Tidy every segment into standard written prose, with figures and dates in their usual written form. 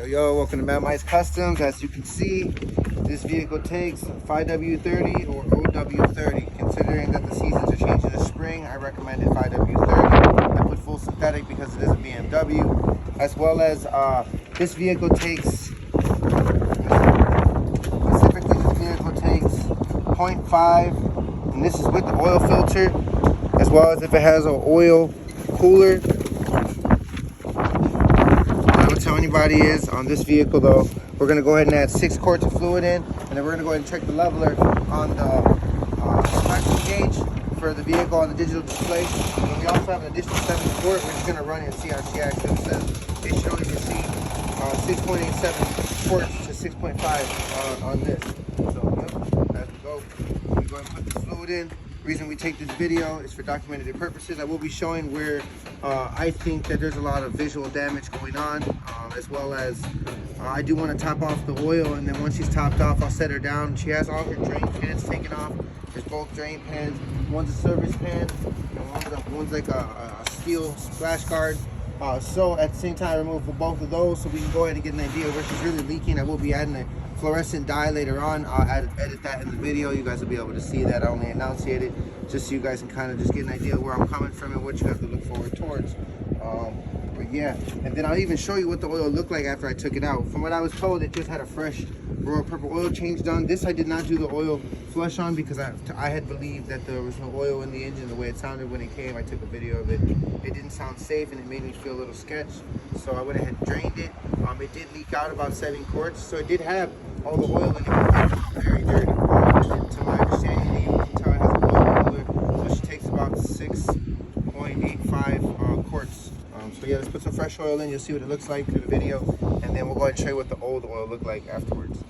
Yo, welcome to BMW Customs. As you can see, this vehicle takes 5W30 or OW30. Considering that the seasons are changing this spring, I recommended 5W30. I put full synthetic because it is a BMW. As well as this vehicle takes, specifically this vehicle takes 0.5, and this is with the oil filter, as well as if it has an oil cooler. Tell anybody is on this vehicle though, we're going to go ahead and add 6 quarts of fluid in, and then we're going to go ahead and check the leveler on the vacuum gauge for the vehicle on the digital display. And we also have an additional 7 quart. We're just going to run it and see how she actually says. It should only receive 6.87 quarts to 6.5 on this. So yep, as we go, we're going to put this fluid in. Reason we take this video is for documentary purposes. I will be showing where I think that there's a lot of visual damage going on, as well as I do want to top off the oil, and then once she's topped off, I'll set her down. She has all her drain pans taken off. There's both drain pans. One's a service pan, and one's like a steel splash guard. So at the same time, remove both of those so we can go ahead and get an idea where she's really leaking. I will be adding a fluorescent dye later on. I'll edit that in the video. You guys will be able to see that. I only enunciate it just so you guys can kind of just get an idea of where I'm coming from and what you have to look forward towards. But yeah, and then I'll even show you what the oil looked like after I took it out. From what I was told, it just had a fresh royal purple oil change done. This I did not do the oil flush on because I had believed that there was no oil in the engine the way it sounded when it came. I took a video of it. It didn't sound safe and it made me feel a little sketch. So I went ahead and drained it. It did leak out about 7 quarts. So it did have all the oil in it. Very dirty. To my understanding, you can tell it has a oil cooler, which takes about 6.85 quarts. So yeah, let's put some fresh oil in. You'll see what it looks like through the video, and then we'll go ahead and show you what the old oil looked like afterwards. This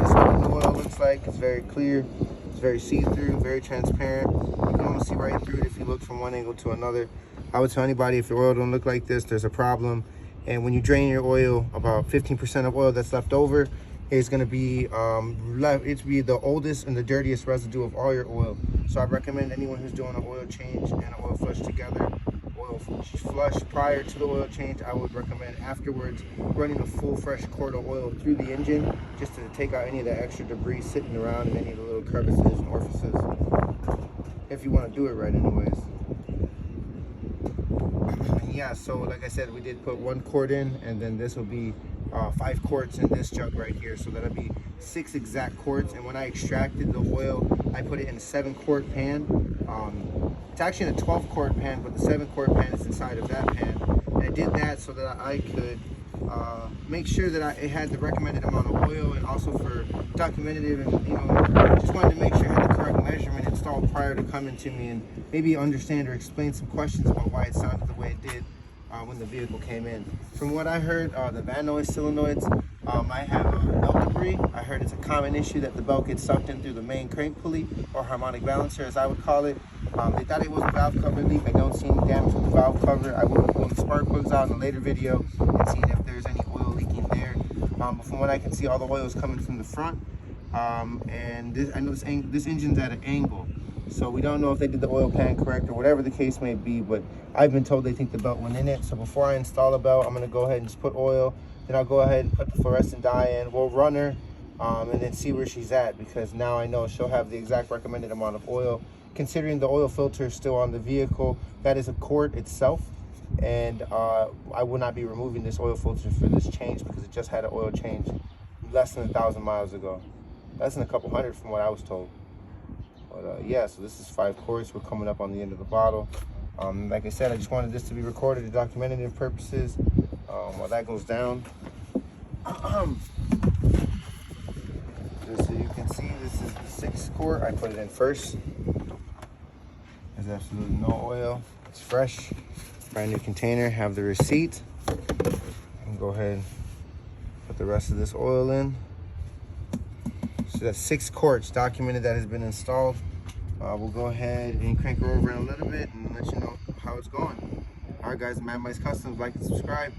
is what the new oil looks like. It's very clear. It's very see-through, very transparent. You can almost see right through it if you look from one angle to another. I would tell anybody, if your oil don't look like this, there's a problem. And when you drain your oil, about 15% of oil that's left over is going to be the oldest and the dirtiest residue of all your oil. So I recommend anyone who's doing an oil change and an oil flush together, oil flush prior to the oil change, I would recommend afterwards running a full fresh quart of oil through the engine just to take out any of the extra debris sitting around and any of the little crevices and orifices, if you want to do it right anyways. Yeah, so like I said, we did put 1 quart in, and then this will be 5 quarts in this jug right here, so that'll be 6 exact quarts. And when I extracted the oil, I put it in a 7 quart pan. It's actually in a 12 quart pan, but the 7 quart pan is inside of that pan. And I did that so that I could make sure that it had the recommended amount of oil, and also for documentative, and just wanted to make sure I had the correct measurement installed prior to coming to me, and maybe understand or explain some questions about why it sounded the way it did when the vehicle came in. From what I heard, the van noise solenoids might have belt debris. I heard it's a common issue that the belt gets sucked in through the main crank pulley, or harmonic balancer as I would call it. They thought it was a valve cover leak. I don't see any damage with the valve cover. I will pull the spark plugs out in a later video and see if there's any oil leaking there. But from what I can see, all the oil is coming from the front. And I know this engine's at an angle, so we don't know if they did the oil pan correct or whatever the case may be, but I've been told they think the belt went in it. So before I install a belt, I'm going to go ahead and just put oil, then I'll go ahead and put the fluorescent dye in. We'll run her and then see where she's at, because now I know she'll have the exact recommended amount of oil. Considering the oil filter is still on the vehicle, that is a quart itself, and I will not be removing this oil filter for this change because it just had an oil change less than 1,000 miles ago. Less than a couple hundred from what I was told. But yeah, so this is 5 quarts. We're coming up on the end of the bottle. Like I said, I just wanted this to be recorded for documentative purposes. While that goes down, just so you can see, this is the 6 quart. I put it in first. There's absolutely no oil. It's fresh, brand new container. Have the receipt. And go ahead and put the rest of this oil in. So that's 6 quarts documented that has been installed. We'll go ahead and crank her over in a little bit and let you know how it's going. All right, guys, BMW Customs, like and subscribe.